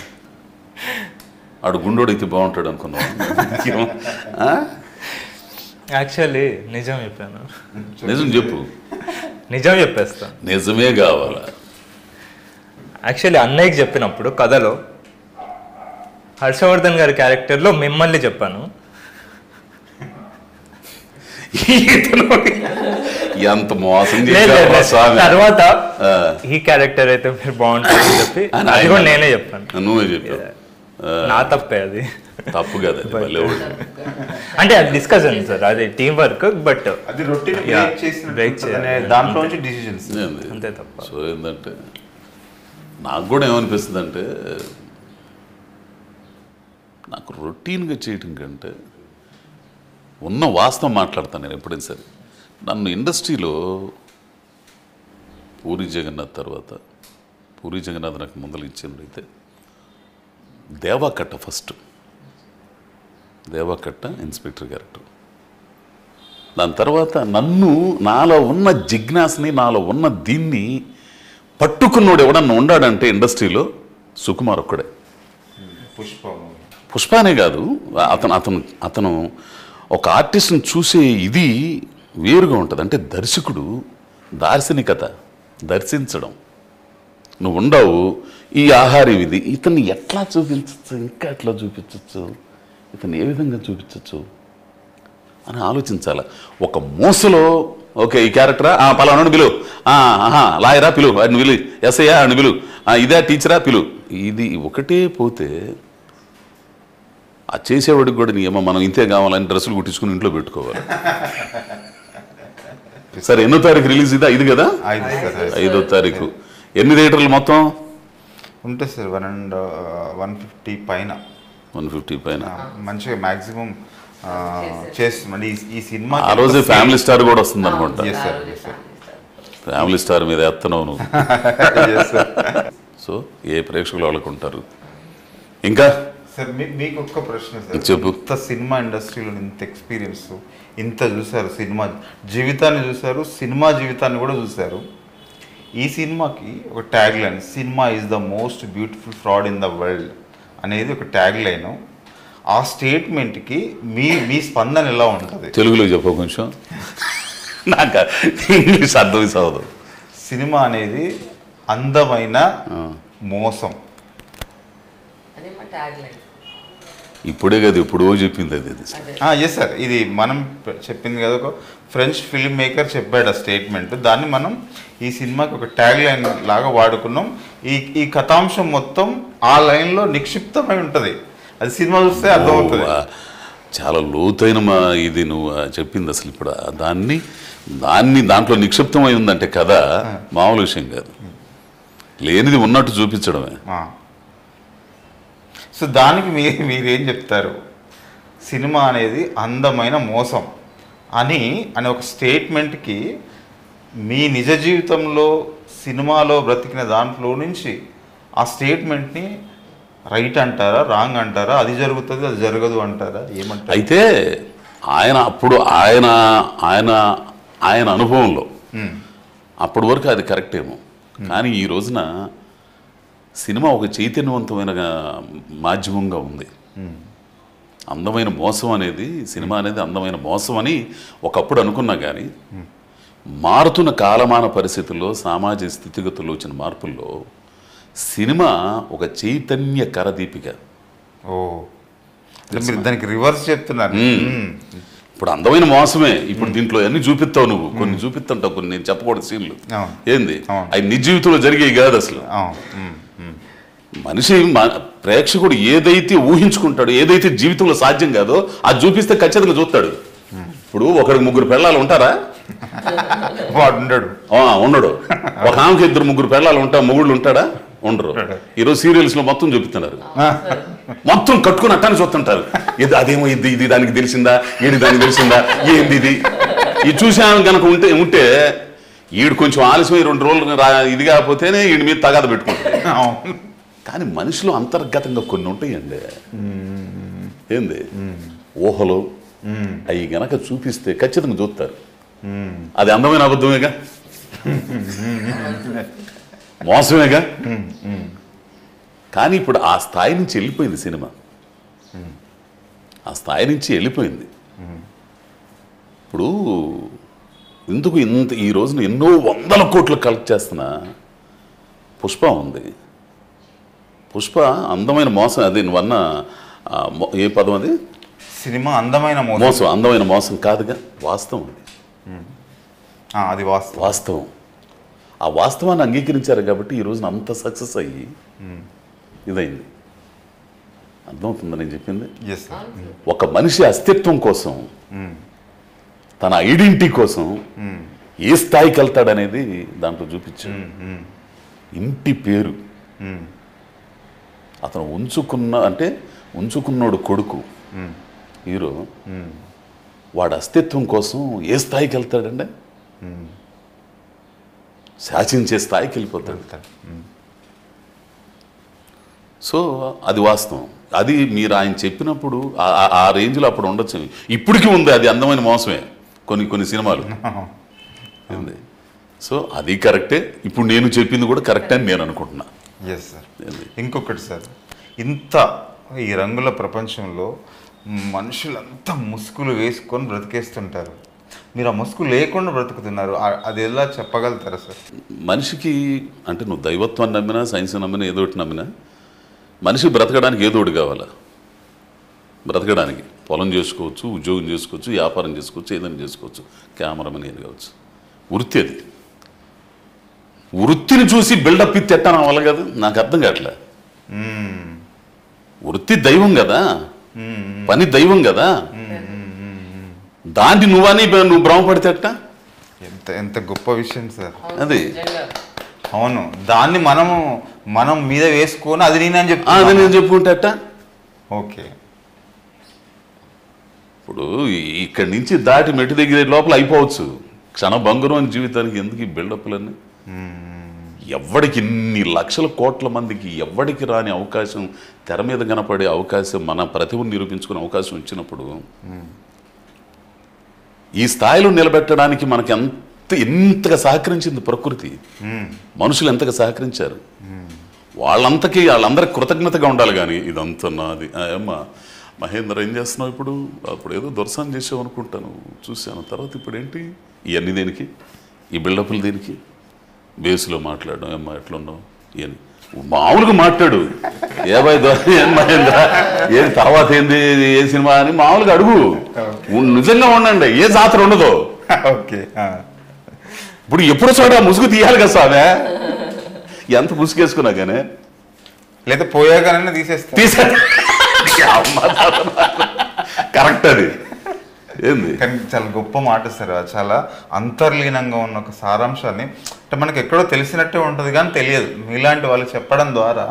ఆడు గుండోడైతే బాగుంటాడు అనుకున్నావు. యాక్చువల్లీ నిజం చెప్పాను. నిజం చెప్పు. నిజం చెప్పేస్తాను. నిజమే కావాలా? యాక్చువల్లీ అన్నయ్యకి చెప్పినప్పుడు కథలో హర్షవర్ధన్ గారి క్యారెక్టర్లో మిమ్మల్ని చెప్పాను. ఎంత మోసం తర్వాత ఈ క్యారెక్టర్ అయితే మీరు బాగుంటుందని చెప్పి అది కూడా నేనే చెప్పాను. నువ్వే చెప్పావు. నా తప్పే అది. తప్పు కదా అంటే అది డిస్కషన్ సార్, అది టీం వర్క్. బట్ అది రొటీన్ బ్రేక్ దాంట్లో నుంచి డిసిజన్స్ అంతే తప్ప. సో ఏంటంటే నాకు కూడా ఏమనిపిస్తుంది అంటే, నాకు రొటీన్గా చేయటం కంటే ఉన్న వాస్తవం మాట్లాడతాను నేను ఎప్పుడైనా సరే. నన్ను ఇండస్ట్రీలో పూరి జగన్నాథ్ తర్వాత, పూరి జగన్నాథ్ నాకు ముందలు ఇచ్చినట్టయితే Devakatta first. Devakatta inspector character. దాని తర్వాత నన్ను నాలో ఉన్న జిజ్ఞాసని, నాలో ఉన్న దీన్ని పట్టుకున్నోడు ఎవడన్నా ఉండాడంటే ఇండస్ట్రీలో సుకుమార్ ఒక్కడే. పుష్పనే కాదు, అతను ఒక ఆర్టిస్ట్ని చూసే ఇది వేరుగా ఉంటుంది. అంటే దర్శకుడు దార్శనికత, దర్శించడం. నువ్వు ఉండవు ఈ ఆహారం ఇది, ఇతన్ని ఎట్లా చూపించచ్చు, ఇంకా ఎట్లా చూపించచ్చు, ఇతన్ని ఏ విధంగా చూపించచ్చు అని ఆలోచించాలి. ఒక మూసలో ఓకే ఈ క్యారెక్టరా, పలానా పిలువు, లాయరా పిలువు, వాడిని పిలు, ఎస్ఐయా అని పిలువు, ఇదే టీచరా పిలువు. ఇది ఒకటే పోతే ఆ చేసేవాడికి కూడా ఏమో మనం ఇంతే కావాలని డ్రెస్సులు కుట్టించుకుని ఇంట్లో పెట్టుకోవాలి. సరే ఎన్నో తారీఖు రిలీజ్ ఇది? 5 కదా, 5వ తారీఖు. ఎన్ని థియేటర్లు మొత్తం ఉంటుంది సార్? 150 పైన. 150 పైన మంచిగా మ్యాక్సిమం చేస్తున్నాడు ఈ సినిమా. ఆ రోజే ఫ్యామిలీ స్టార్ కూడా వస్తుంది అనుకుంటా. ఫ్యామిలీ స్టార్ మీద ఎత్తనవు నువ్వు. సో ఏ ప్రేక్షకులు వాళ్ళకు ఉంటారు. ఇంకా సార్ మీకు ఒక్క ప్రశ్న సార్, చెప్పు. ఇంత సినిమా ఇండస్ట్రీలో ఇంత ఎక్స్పీరియన్స్, ఇంత చూసారు, సినిమా జీవితాన్ని చూసారు, సినిమా జీవితాన్ని కూడా చూసారు. ఈ సినిమాకి ఒక tag line, cinema is the most beautiful fraud in the world అనేది ఒక ట్యాగ్ లైన్. ఆ స్టేట్మెంట్కి మీ స్పందన ఎలా ఉంటుంది? తెలుగులో చెప్పు కొంచెం, నాకు ఇంగ్లీష్ అర్థం కాదు. సినిమా అనేది అందమైన మోసం. ఇప్పుడే కదా, ఎప్పుడో చెప్పింది అది. ఎస్ సార్, ఇది మనం చెప్పింది కదా, ఒక ఫ్రెంచ్ ఫిల్మ్ మేకర్ చెప్పాడు ఆ స్టేట్మెంట్. దాన్ని మనం ఈ సినిమాకి ఒక ట్యాగ్ లైన్ లాగా వాడుకున్నాం. ఈ కథాంశం మొత్తం ఆ లైన్లో నిక్షిప్తమై ఉంటుంది. అది సినిమా చూస్తే అర్థమవుతుంది. చాలా లోతైన ఇది నువ్వు చెప్పింది. అసలు ఇప్పుడు దాంట్లో నిక్షిప్తమై ఉందంటే కదా మామూలు విషయం కాదు. లేనిది ఉన్నట్టు చూపించడమే. సో దానికి మీరేం చెప్తారు? సినిమా అనేది అందమైన మోసం అని ఒక స్టేట్మెంట్కి మీ నిజ జీవితంలో సినిమాలో బ్రతికిన దాంట్లో నుంచి ఆ స్టేట్మెంట్ని రైట్ అంటారా, రాంగ్ అంటారా, అది జరుగుతుంది అది జరగదు అంటారా, ఏమంటారు? అయితే అప్పుడు ఆయన అనుభవంలో అప్పటి వరకు అది కరెక్ట్ ఏమో. కానీ ఈ రోజున సినిమా ఒక చైతన్యవంతమైన మాధ్యమంగా ఉంది. అందమైన మోసం అనేది, సినిమా అనేది అందమైన మోసం అని ఒకప్పుడు అనుకున్నా. కానీ మారుతున్న కాలమాన పరిస్థితుల్లో, సామాజిక స్థితిగతుల్లో వచ్చిన మార్పుల్లో సినిమా ఒక చైతన్య కరదీపిక. మీరు దానికి రివర్స్ చెప్తున్నారు. ఇప్పుడు అందమైన మోసమే. ఇప్పుడు దీంట్లో అన్ని చూపిస్తావు నువ్వు, కొన్ని చూపిస్తుంటావు, కొన్ని నేను చెప్పకూడదు సీన్లు. ఏంది అవి నిజ జీవితంలో జరిగేవి కాదు అసలు. మనిషి ప్రేక్షకుడు ఏదైతే ఊహించుకుంటాడో, ఏదైతే జీవితంలో సాధ్యం కాదో అది చూపిస్తే ఖచ్చితంగా చూస్తాడు. ఇప్పుడు ఒకరికి 3 పెళ్ళాలు ఉంటారా? వాడు ఉండడు. ఒక ఆమెకి 2-3 పెళ్ళాలు మొగుళ్ళు ఉంటాడా? ఉండరు. ఈరోజు సీరియల్స్ లో మొత్తం చూపిస్తున్నారు. మొత్తం కట్టుకుని అట్టాన్ని చూస్తుంటారు. అదేమో ఇది దానికి తెలిసిందా, ఏది దానికి తెలిసిందా, ఏంది ఇది చూసి ఆమె కనుక ఉంటే ఈడు కొంచెం ఆలస్యమై 2 రోజులు ఇది కాకపోతేనే ఈడి మీద తగాద పెట్టుకుంటాడు. కానీ మనిషిలో అంతర్గతంగా కొన్ని ఉంటాయండి. ఏంది ఊహలు అవి గనక చూపిస్తే ఖచ్చితంగా చూస్తారు. అది అందమైన అబద్ధమేగా. మోసమేగా. కానీ ఇప్పుడు ఆ స్థాయి నుంచి వెళ్ళిపోయింది సినిమా, ఆ స్థాయి నుంచి వెళ్ళిపోయింది. ఇప్పుడు ఎందుకు ఈ రోజున ఎన్నో 100 కోట్లు కలెక్ట్ చేస్తున్న పుష్ప ఉంది. పుష్ప అందమైన మోసం, అది నువ్వన్న ఏ పదం అది? సినిమా అందమైన మోసం. అందమైన మోసం కాదుగా, వాస్తవం అది. అది వాస్తవం. ఆ వాస్తవాన్ని అంగీకరించారు కాబట్టి ఈ రోజున అంత సక్సెస్ అయ్యి ఇదైంది. అర్థమవుతుందా నేను చెప్పింది? ఒక మనిషి అస్తిత్వం కోసం, తన ఐడెంటిటీ కోసం ఏ స్థాయికి వెళ్తాడనేది దాంట్లో చూపించాడు. ఇంటి పేరు అతను ఉంచుకున్నాడు కొడుకు హీరో, వాడు అస్తిత్వం కోసం ఏ స్థాయికి వెళ్తాడంటే శాసించే స్థాయికి వెళ్ళిపోతాడు. సో అది వాస్తవం. అది మీరు ఆయన చెప్పినప్పుడు ఆ రేంజ్లో అప్పుడు ఉండొచ్చు. ఇప్పటికీ ఉంది, అది అందమైన మోసమే కొన్ని సినిమాలు ఉంది. సో అది కరెక్టే. ఇప్పుడు నేను చెప్పింది కూడా కరెక్టే అని నేను అనుకుంటున్నా. Yes sir. ఇంకొకటి సార్, ఇంత ఈ రంగుల ప్రపంచంలో మనుషులంతా ముసుగులు వేసుకొని బ్రతికేస్తుంటారు, మీరు ఆ ముసుగు లేకుండా బ్రతుకుతున్నారు, అది ఎలా చెప్పగలుగుతారా సార్? మనిషికి అంటే నువ్వు దైవత్వాన్ని నమ్మినా, సైన్స్ నమ్మినా, ఏదో ఒకటి నమ్మినా, మనిషి బ్రతకడానికి ఏదో ఒకటి కావాలా. బ్రతకడానికి పొలం చేసుకోవచ్చు, ఉద్యోగం చేసుకోవచ్చు, వ్యాపారం చేసుకోవచ్చు, ఏదైనా చేసుకోవచ్చు, కెమెరామెన్ ఏది కావచ్చు. వృత్తి అది. వృత్తిని చూసి బిల్డప్ ఇత్తి ఎట్టాను అవ్వాలి కదా, నాకు అర్థం కావట్లే. వృత్తి దైవం కదా, పని దైవం కదా, దాన్ని నువ్వు భ్రమపడితే అట్ట. ఎంత గొప్ప విషయం సార్ అది. అవును, దాన్ని మనం మీద వేసుకొని అది నేను చెప్పుకుంటే అట్ట. ఓకే, ఇప్పుడు ఇక్కడి నుంచి దాటి మెట్టు దగ్గర లోపల అయిపోవచ్చు. క్షణభంగురం అని జీవితానికి ఎందుకు ఈ బిల్డప్లన్నీ? ఎవడికి ఇన్ని లక్షల కోట్ల మందికి ఎవడికి రాని అవకాశం, తెర మీద కనపడే అవకాశం, మన ప్రతిభను నిరూపించుకునే అవకాశం ఇచ్చినప్పుడు ఈ స్థాయిలో నిలబెట్టడానికి మనకి ఎంతగా సహకరించింది ప్రకృతి, మనుషులు ఎంతగా సహకరించారు. వాళ్ళందరికి కృతజ్ఞతగా ఉండాలి. కానీ ఇదంతా నాది. అమ్మా మహేంద్ర ఏం చేస్తున్నావు ఇప్పుడు? అప్పుడు ఏదో దొరసాన్ని చేసావు అనుకుంటాను, చూశాను. తర్వాత ఇప్పుడు ఏంటి ఇవన్నీ దేనికి? ఈ బిల్డప్లు దేనికి? బేస్లో మాట్లాడడం, ఏమ్మా ఎట్లున్నావు ఇవన్నీ మామూలుగా మాట్లాడు. ఏబాయ్ ఏం మహేంద్ర ఏం తర్వాత ఏంది, ఏ సినిమా అని మామూలుగా అడుగు. నిజంగా ఉండండి, ఏ జాతర ఉండదు. ఓకే, ఇప్పుడు ఎప్పుడు చూడ ముసుగు తీయాలి కదా సామె, ఎంత ముసుగేసుకున్నా కానీ లేదా పోయాగానే తీసే కరెక్ట్. అది ఏంది కానీ చాలా గొప్ప మాట సార్, చాలా అంతర్లీనంగా ఉన్న ఒక సారాంశాన్ని అంటే మనకి ఎక్కడో తెలిసినట్టే ఉంటుంది కానీ తెలియదు. మీలాంటి వాళ్ళు చెప్పడం ద్వారా,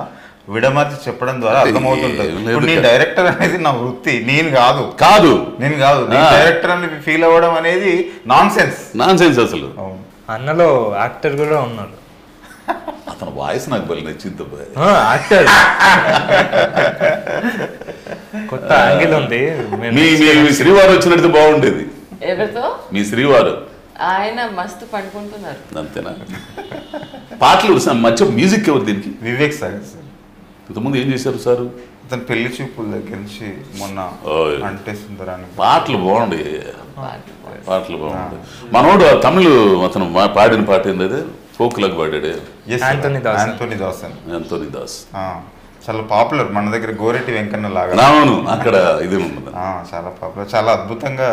విడమర్చి చెప్పడం ద్వారా అర్థమవుతుంటుంది. ఇప్పుడు నేను డైరెక్టర్ అనేది నా వృత్తి, నేను కాదు డైరెక్టర్ అని ఫీల్ అవ్వడం అనేది నాన్ సెన్స్ అసలు. అన్నలో యాక్టర్ కూడా ఉన్నారు. అతను వాయిస్ నాకు బలి నచ్చింది. యాక్టర్ కొత్త యాంగిల్ ఉంది. మీ శ్రీవారు వచ్చినట్టు బాగుండేది. ఎవరితో? మీ శ్రీవారు. ఆయన మస్తు పండుకుంటున్నారు. అంతేనా? పాటలు మధ్య మ్యూజిక్ ఎవరు దీనికి? వివేక్ సార్. ఇంతకుముందు ఏం చేశారు సారు? అతను పెళ్లి చూపుల దగ్గర నుంచి మొన్న అంటే సుందరాన్ని పాటలు బాగుండే. మనోడు తమిళ్ అతను పాడిన పాట ఏంది అది? ఫోక్లకు పాడాడు. యాంటోనీ దాస్ చాలా పాపులర్ మన దగ్గర, గోరెట్టి వెంకన్న లాగా. అవును, అక్కడ ఇది ఉన్నది. చాలా పాపులర్, చాలా అద్భుతంగా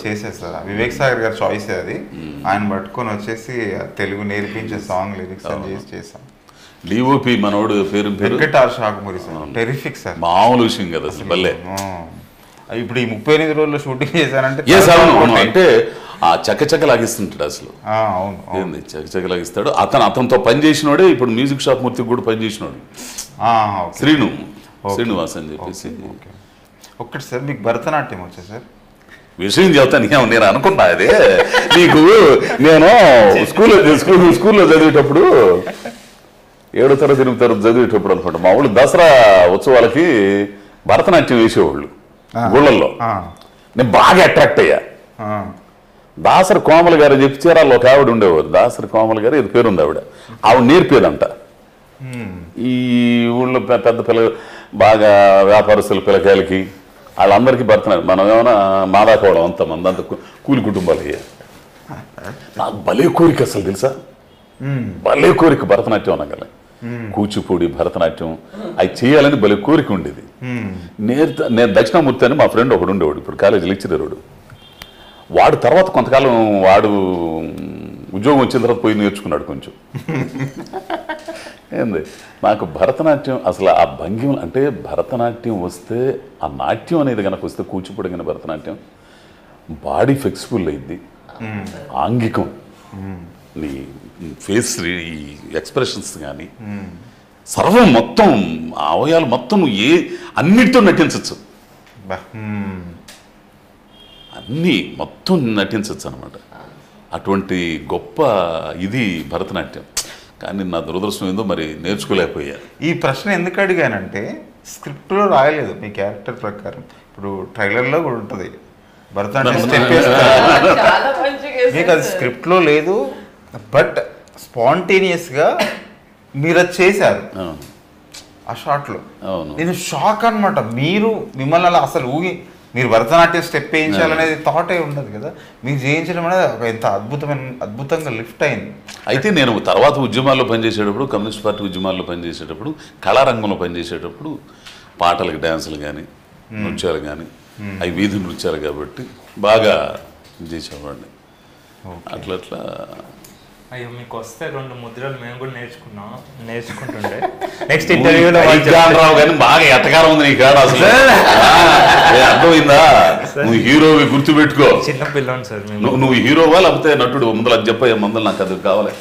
చేసేస్తారు. వివేక్ సాగర్ గారి చాయిస్ అది. ఆయన పట్టుకొని వచ్చేసి తెలుగు నేర్పించే సాంగ్ లిరిక్స్ అని చేసాం. డిఓపి మనోడు పేరు వెంకటార్ షాకుమూరి సార్, టెరిఫిక్ సార్, మామూలు విషయం కదా అసలు. భలే. ఇప్పుడు ఈ 38 రోజుల్లో షూటింగ్ చేశానంటే అంటే ఆ చక్కచక్క లాగిస్తుంటాడు అసలు. అవును, ఏంది చక్కచక్క లాగిస్తాడు. అతనితో పనిచేసినోడే ఇప్పుడు మ్యూజిక్ షాప్ మూర్తికి కూడా పనిచేసినాడు, శ్రీనివాస్ అని చెప్పేసి. ఒక్కటి సార్, మీకు భరతనాట్యం వచ్చా సార్? విషయం చెప్తాను, నేను అనుకున్నా అదే నీకు. నేను స్కూల్లో చదివేటప్పుడు 7వ తరగతి 8వ తరగతి చదివేటప్పుడు అనుకుంటా, మా ఊళ్ళు దసరా ఉత్సవాలకి భరతనాట్యం వేసేవాళ్ళు గుళ్ళల్లో. నేను బాగా అట్రాక్ట్ అయ్యా. దాసరి కోమల గారు చెప్పి చీరాల్లో ఒక ఆవిడ ఉండేవారు, దాసరి కోమల గారు ఇది పేరుంది ఆవిడ నేర్పేదంట. ఈ ఊళ్ళో పెద్ద పిల్ల బాగా వ్యాపారస్తుల పిల్లకాయలకి వాళ్ళందరికీ భరతనాట్యం. మనం ఏమైనా మాదాకోవడం అంతమంది అంత కూలి కుటుంబాలు అయ్యాయి. నాకు భలే కోరిక అసలు తెలుసా, భలే కోరిక భరతనాట్యం అనగల, కూచిపూడి భరతనాట్యం అవి చేయాలని భలే కోరిక ఉండేది. నేను దక్షిణామూర్తి అని మా ఫ్రెండ్ ఒకడు ఉండేవాడు, ఇప్పుడు కాలేజీ లెక్చరర్. వాడు తర్వాత కొంతకాలం వాడు ఉద్యోగం వచ్చిన తర్వాత పోయి నేర్చుకున్నాడు కొంచెం. ఏంది నాకు భరతనాట్యం అసలు ఆ భంగిమ అంటే భరతనాట్యం వస్తే ఆ నాట్యం అనేది కనుక వస్తే కూచిపూడి కానీ భరతనాట్యం బాడీ ఫ్లెక్సిబుల్ అయింది, ఆంగికం, నీ ఫేస్ ఈ ఎక్స్ప్రెషన్స్ కానీ సర్వం మొత్తం అవయాలు మొత్తం నువ్వు అన్నిటితో నటించవచ్చు, అన్నీ మొత్తం నటించవచ్చు అనమాట. అటువంటి గొప్ప ఇది భరతనాట్యం. కానీ నా దురదృష్టం ఏందో మరి నేర్చుకోలేకపోయా. ఈ ప్రశ్న ఎందుకు అడిగానంటే స్క్రిప్ట్లో రాయలేదు మీ క్యారెక్టర్ ప్రకారం. ఇప్పుడు ట్రైలర్లో కూడా ఉంటుంది భరతనాట్యం స్టెప్ మీకు అది స్క్రిప్ట్లో లేదు, బట్ స్పాంటేనియస్గా మీరు అది చేశారు ఆ షాట్లో. నేను షాక్ అనమాట. మిమ్మల్ని అలా అసలు మీరు భరతనాట్యం స్టెప్ వేయించాలనేది థాటే ఉండదు కదా, మీరు చేయించడం అనేది ఎంత అద్భుతంగా లిఫ్ట్ అయింది. అయితే నేను తర్వాత ఉద్యమాల్లో పనిచేసేటప్పుడు, కమ్యూనిస్ట్ పార్టీ ఉద్యమాల్లో పనిచేసేటప్పుడు, కళారంగంలో పనిచేసేటప్పుడు పాటలకి డ్యాన్సులు కానీ నృత్యాలు కానీ అవి వీధి నృత్యాలు కాబట్టి బాగా చేసేవాడిని. అట్లా అయ్యో మీకు వస్తే 2 ముద్రలు మేము కూడా నేర్చుకుంటుండే. నెక్స్ట్ ఇంటర్వ్యూలో రావు కానీ బాగా ఎట్టకారం ఉంది నీ కాడ అసలు. అర్థమైందా? నువ్వు హీరోవి గుర్తుపెట్టుకో. చిన్న పిల్లని సార్ నువ్వు హీరోవా లేకపోతే నటుడు? ముందర అది చెప్పే ముందర నాకు అది కావాలి.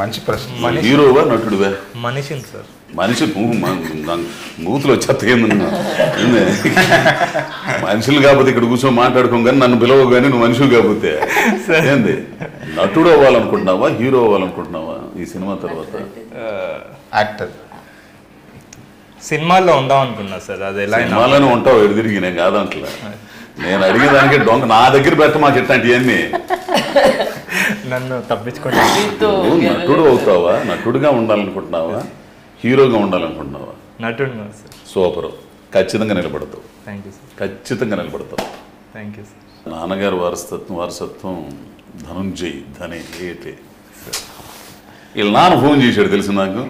మంచి ప్రశ్న. హీరోవా నటుడువా? మనిషిని సార్. మనిషి మూతులు వచ్చేంది. మనుషులు కాకపోతే ఇక్కడ కూర్చొని మాట్లాడుకోం కానీ నన్ను పిలవవు కానీ నువ్వు మనిషి కాకపోతే ఏంది? నటుడు అవ్వాలనుకుంటున్నావా, హీరో అవ్వాలనుకుంటున్నావా ఈ సినిమా తర్వాత? యాక్టర్. సినిమాల్లో ఉందాం అనుకున్నా సార్. అది ఎలా సినిమాలోనే ఉంటావు ఎడు తిరిగి, నేను కాదంటలే. నేను అడిగేదానికి దొంగ నా దగ్గర పెట్ట మాకు ఇట్లాంటివన్నీ. నన్ను తప్పించుకుంటా. నటుడు అవుతావా, నటుడుగా ఉండాలనుకుంటున్నావా, హీరోగా ఉండాలనుకుంటున్నావా? నటుడు సార్. సూపర్, ఖచ్చితంగా నిలబడతావు. Thank you sir. ఖచ్చితంగా నిలబడతావు. Thank you sir. నాన్నగారు వారసత్వం ధనుంజయ్ ధనే ఏటే. వీళ్ళ నాన్న ఫోన్ చేశాడు తెలుసు నాకు,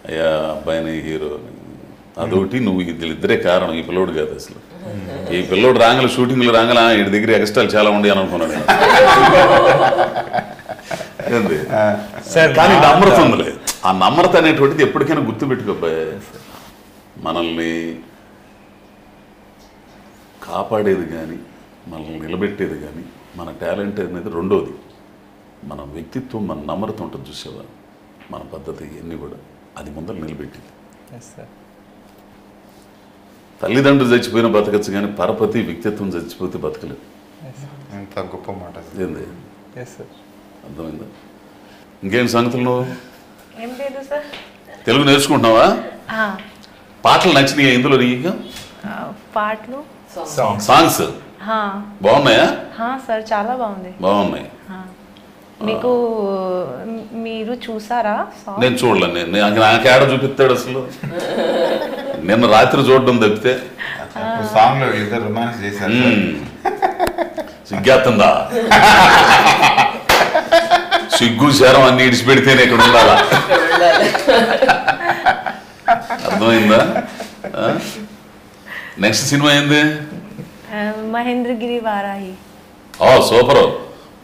అయ్యా అబ్బాయిని హీరో అదొకటి, నువ్వు వీళ్ళిద్దరే కారణం, ఈ పిల్లోడు కాదు అసలు. ఈ పిల్లోడు రాగల షూటింగ్లు రాగల వీడి దగ్గర ఎక్స్ట్రాలు చాలా ఉండి అని అనుకున్నాడు. కానీ నమ్రత ఉందిలే. ఆ నమ్రత అనేటువంటిది ఎప్పటికైనా గుర్తుపెట్టుకోబ్బాయి. మనల్ని కాపాడేది కానీ మనల్ని నిలబెట్టేది కానీ మన టాలెంట్ అనేది రెండోది. మన వ్యక్తిత్వం, మన నమ్రత ఉంటుంది చూసేవా, మన పద్ధతి ఇవన్నీ కూడా అది ముందర నిలబెట్టింది. తల్లిదండ్రులు చచ్చిపోయిన బతకచ్చు కానీ పరపతి వ్యక్తిత్వం చచ్చిపోతే బతకలేదు. ఎంత గొప్ప మాట ఏంది? అర్థమైందా? ఇంకేం సంగతులు? నువ్వు తెలుగు నేర్చుకుంటున్నావా? పాటలు నచ్చినాయా ఇందులో నీకు? పాటలు సాంగ్స్ బాగున్నాయా? సార్ చాలా బాగుంది. బాగున్నాయి. మీకు మీరు చూసారా? నేను చూడలే. నాకు ఏడ చూపిస్తాడు అసలు. నిన్న రాత్రి చూడడం తప్పితే. సాంగ్ లో ఇద్దరు రొమాన్స్ చేశారు. సిగ్గేస్తుందా? సిగ్గు శరం అన్ని ఇడిచిపెడితేనే ఇక్కడ ఉండాలా. అర్థమైందా? నెక్స్ట్ సినిమా ఏంది? మహేంద్రగిరి వారాహి. సూపర్.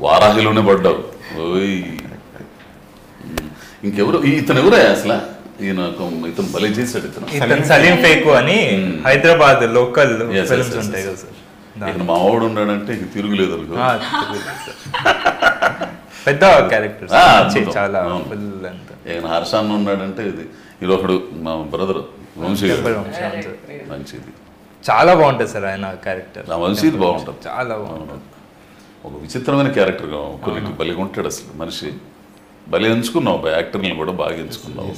వారాహిలోనే పడ్డావు. ఇంకెవరు ఇతను? ఎవరే అసలు ఇతను భలే చేశాడు. ఇతను సలీం ఫేకు అని హైదరాబాద్ లోకల్ ఫిల్మ్స్ ఉంటాయి కదా సార్. ఇక్కడ మా వాడు ఉన్నాడంటే ఇక తిరుగులేదు అనుకో. పెద్ద క్యారెక్టర్ చాలా. హర్షాన్న ఉన్నాడంటే ఇది ఒకడు మా బ్రదర్ వంశీ. మంచిది, చాలా బాగుంటుంది సార్ ఆయన క్యారెక్టర్. వంశీది బాగుంటుంది, చాలా బాగుంటుంది. ఒక విచిత్రమైన క్యారెక్టర్గా కొన్నింటి భలేగా ఉంటాడు అసలు మనిషి. భలే ఎంచుకున్నావు, యాక్టర్ని కూడా బాగా ఎంచుకున్నావు.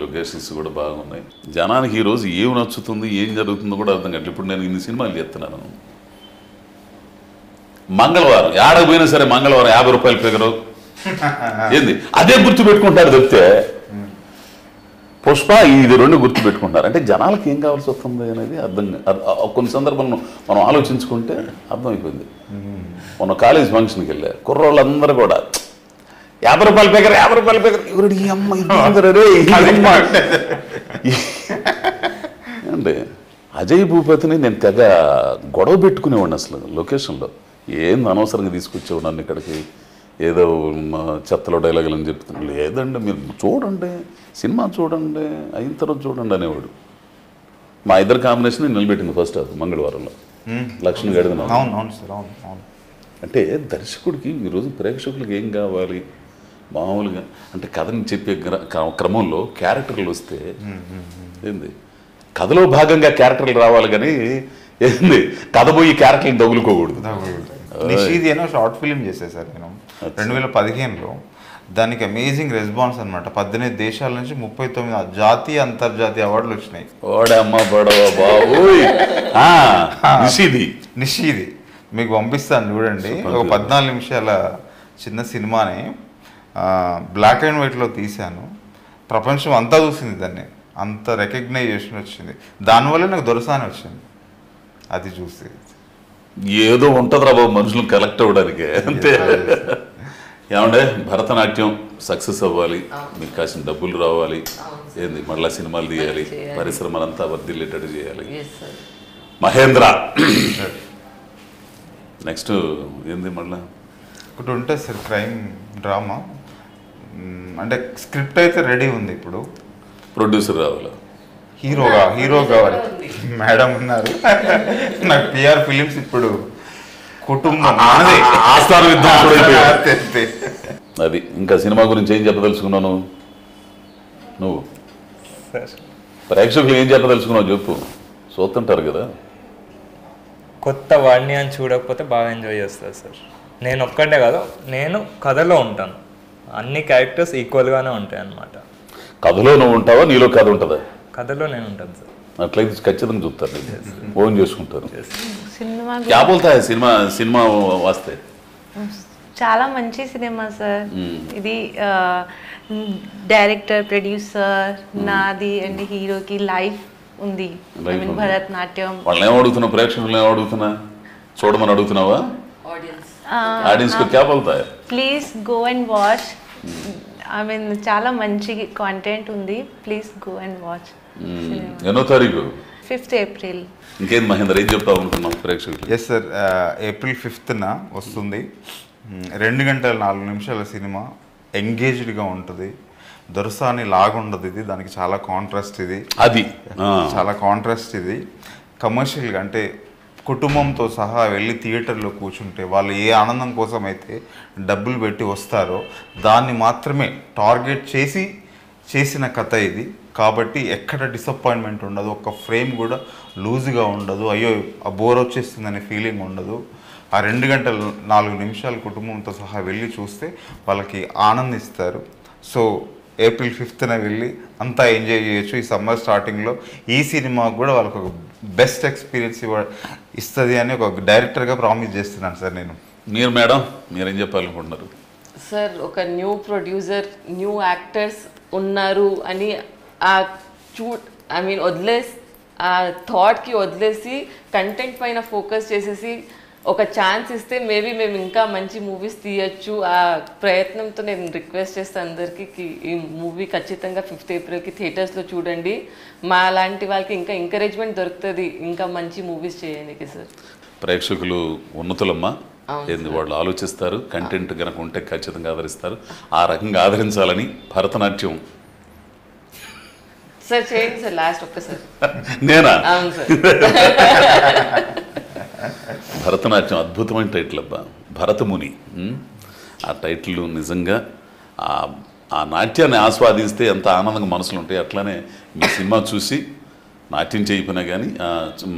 లొకేషన్స్ కూడా బాగున్నాయి. జనానికి ఈరోజు ఏం నచ్చుతుంది, ఏం జరుగుతుందో కూడా అర్థం కావట్లేదు. ఇప్పుడు నేను ఇన్ని సినిమాలు చేస్తున్నాను, మంగళవారం ఏడకపోయినా సరే మంగళవారం 50 రూపాయల ఫిగరు ఏంది అదే గుర్తు పెట్టుకుంటారు తప్పితే పుష్ప ఇది 2 గుర్తు పెట్టుకుంటారు. అంటే జనాలకి ఏం కావాల్సి వస్తుంది అనేది కొన్ని సందర్భాలను మనం ఆలోచించుకుంటే అర్థమైపోయింది. మొన్న కాలేజ్ ఫంక్షన్కి వెళ్ళా, కుర్రోళ్ళందరూ కూడా 50 రూపాయల ఫిగర్ ఎవరు ఈ అమ్మ అంటే అజయ్ భూపతిని నేను తెగ గొడవ పెట్టుకునేవాడిని అసలు లొకేషన్లో. ఏంది అనవసరంగా తీసుకొచ్చేవాడు నన్ను ఇక్కడికి, ఏదో చెత్తలో డైలాగులు అని చెప్తున్నాడు. లేదండి మీరు చూడండి, సినిమా చూడండి, అయిన తర్వాత చూడండి అనేవాడు. మా ఇద్దరు కాంబినేషన్ నిలబెట్టింది ఫస్ట్ హాఫ్ మంగళవారంలో లక్ష్మణ్ గడిన. అంటే దర్శకుడికి ఈరోజు ప్రేక్షకులకి ఏం కావాలి మామూలుగా అంటే కథని చెప్పే క్రమంలో క్యారెక్టర్లు వస్తే ఏంది కథలో భాగంగా క్యారెక్టర్లు రావాలి కానీ ఏంది కథ పోయి క్యారెక్టర్ని తగులుకోకూడదు. నిషీది అనో షార్ట్ ఫిలిం చేశాను సార్ నేను 2015లో. దానికి అమేజింగ్ రెస్పాన్స్ అనమాట. 18 దేశాల నుంచి 39 జాతీయ అంతర్జాతీయ అవార్డులు వచ్చినాయి. నిషీది మీకు పంపిస్తాను చూడండి. ఒక 14 నిమిషాల చిన్న సినిమాని బ్లాక్ అండ్ వైట్లో తీశాను. ప్రపంచం అంతా చూసింది దాన్ని, అంత రికగ్నైజేషన్ వచ్చింది. దానివల్ల నాకు దొరసాని వచ్చింది. అది చూసి ఏదో ఉంటుంది రా బాబు మనుషులను కలెక్ట్ అవ్వడానికి అంతే. ఏమంటే భరతనాట్యం సక్సెస్ అవ్వాలి, మీకు కాసిన డబ్బులు రావాలి, ఏంది మళ్ళీ సినిమాలు తీయాలి, పరిశ్రమలంతా వర్ధిల్లేటట్టు చేయాలి. మహేంద్ర నెక్స్ట్ ఏంది మళ్ళీ ఒకటి ఉంటుంది సార్, క్రైమ్ డ్రామా. అంటే స్క్రిప్ట్ అయితే రెడీ ఉంది, ఇప్పుడు ప్రొడ్యూసర్ రావాలి, హీరో కావాలి. మేడం ఉన్నారు నాకు పిఆర్ ఫిలిమ్స్ ఇప్పుడు కుటుంబం ఆస్థాన అది. ఇంకా సినిమా గురించి ఏం చెప్పదలుచుకున్నాను నువ్వు? ప్రేక్షకులు ఏం చెప్పదలుచుకున్నావు చెప్పు, చూస్తుంటారు కదా. కొత్త వాడిని అని చూడకపోతే బాగా ఎంజాయ్ చేస్తారు సార్. నేను ఒక్కటే కాదు, నేను కథలో ఉంటాను, అన్ని క్యారెక్టర్స్ ఈక్వల్గానే ఉంటాయి అన్నమాట. కథలో నువ్వు ఉంటావా, నీలో కథ ఉంటుందా? కథలో నేను ఉంటాను సార్. అట్లయితే ఖచ్చితంగా చూస్తారు, ఫోన్ చేసుకుంటారు. సినిమా సినిమా వస్తే చాలా మంచి సినిమా సార్. ఇది డైరెక్టర్, ప్రొడ్యూసర్, నాది అండ్ హీరోకి లైఫ్ ఉంది. భరతనాట్యం వాళ్ళని ఏం అడుగుతున్నావు, ప్రేక్షకులు ఏం అడుగుతున్నా, చూడమని అడుగుతున్నావా? ఆడియన్స్ కు క్యా బోల్తా high? Please go and watch. చాలా మంచి కాంటెంట్ ఉంది, ప్లీజ్ గో అండ్ వాచ్. ఎన్నో తారీఖు? 5th April. ఇంకేం మహేందర్ ఏం చెప్తా అనుకున్నాం ప్రేక్షకులు? ఎస్ సార్, April 5th వస్తుంది. 2 గంటల 4 నిమిషాల సినిమా, ఎంగేజ్డ్గా ఉంటుంది. దొరసాని లాగుండదు ఇది, దానికి చాలా కాంట్రాస్ట్ ఇది. అది చాలా కాంట్రాస్ట్ ఇది. కమర్షియల్గా అంటే కుటుంబంతో సహా వెళ్ళి థియేటర్లో కూర్చుంటే వాళ్ళు ఏ ఆనందం కోసం అయితే డబ్బులు పెట్టి వస్తారో దాన్ని మాత్రమే టార్గెట్ చేసిన కథ ఇది. కాబట్టి ఎక్కడ డిసప్పాయింట్మెంట్ ఉండదు, ఒక్క ఫ్రేమ్ కూడా లూజ్గా ఉండదు, అయ్యో ఆ బోర్ వచ్చేస్తుందనే ఫీలింగ్ ఉండదు. ఆ 2 గంటల 4 నిమిషాలు కుటుంబంతో సహా వెళ్ళి చూస్తే వాళ్ళకి ఆనందిస్తారు. సో April 5th వెళ్ళి అంతా ఎంజాయ్ చేయొచ్చు. ఈ సమ్మర్ స్టార్టింగ్లో ఈ సినిమా కూడా వాళ్ళకి ఒక బెస్ట్ ఎక్స్పీరియన్స్ ఇస్తుంది అని ఒక డైరెక్టర్గా ప్రామిస్ చేస్తున్నాను సార్ నేను. మీరు మేడం మీరేం చెప్పాలనుకుంటున్నారు? సార్ ఒక న్యూ ప్రొడ్యూసర్, న్యూ యాక్టర్స్ ఉన్నారు అని ఆ థాట్కి వదిలేసి కంటెంట్ పైన ఫోకస్ చేసేసి ఒక ఛాన్స్ ఇస్తే మేబీ మేము ఇంకా మంచి మూవీస్ తీయచ్చు. ఆ ప్రయత్నంతో నేను రిక్వెస్ట్ చేస్తాను అందరికీ, ఈ మూవీ ఖచ్చితంగా 5th Aprilకి థియేటర్స్లో చూడండి. మా లాంటి వాళ్ళకి ఇంకా ఎంకరేజ్మెంట్ దొరుకుతుంది ఇంకా మంచి మూవీస్ చేయడానికి సార్. ప్రేక్షకులు ఉన్నతులమ్మా, ఏంది వాళ్ళు ఆలోచిస్తారు, కంటెంట్ కనుక ఉంటే ఖచ్చితంగా ఆదరిస్తారు. ఆ రకంగా ఆదరించాలని భరతనాట్యం సార్ చేయండి సార్. లాస్ట్ ఒక్కసారి నేనా? అవును సార్. భరతనాట్యం అద్భుతమైన టైటిల్ అబ్బా, భరతముని. ఆ టైటిల్ నిజంగా ఆ నాట్యాన్ని ఆస్వాదిస్తే ఎంత ఆనందంగా మనసులు ఉంటాయి. అట్లానే మీ సినిమా చూసి నాట్యం చేయకపోయినా కానీ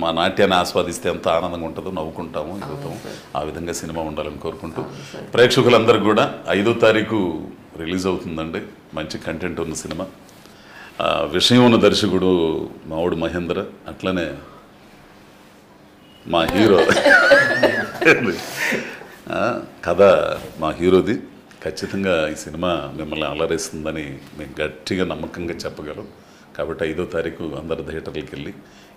మా నాట్యాన్ని ఆస్వాదిస్తే ఎంత ఆనందంగా ఉంటుందో, నవ్వుకుంటాము, ఎదుగుతాము. ఆ విధంగా సినిమా ఉండాలని కోరుకుంటూ ప్రేక్షకులందరూ కూడా 5వ తారీఖు రిలీజ్ అవుతుందండి. మంచి కంటెంట్ ఉన్న సినిమా, విషయం ఉన్న దర్శకుడు మావుడు మహేంద్ర, అట్లనే మా హీరో కథ మా హీరోది. ఖచ్చితంగా ఈ సినిమా మిమ్మల్ని అలరిస్తుందని మేము గట్టిగా నమ్మకంగా చెప్పగలం. కాబట్టి 5వ తారీఖు అందరు థియేటర్లకు వెళ్ళి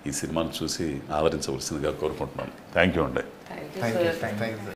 ఈ సినిమాను చూసి ఆదరించవలసిందిగా కోరుకుంటున్నాను. థ్యాంక్ యూ అండి. Thank you sir. Thank you.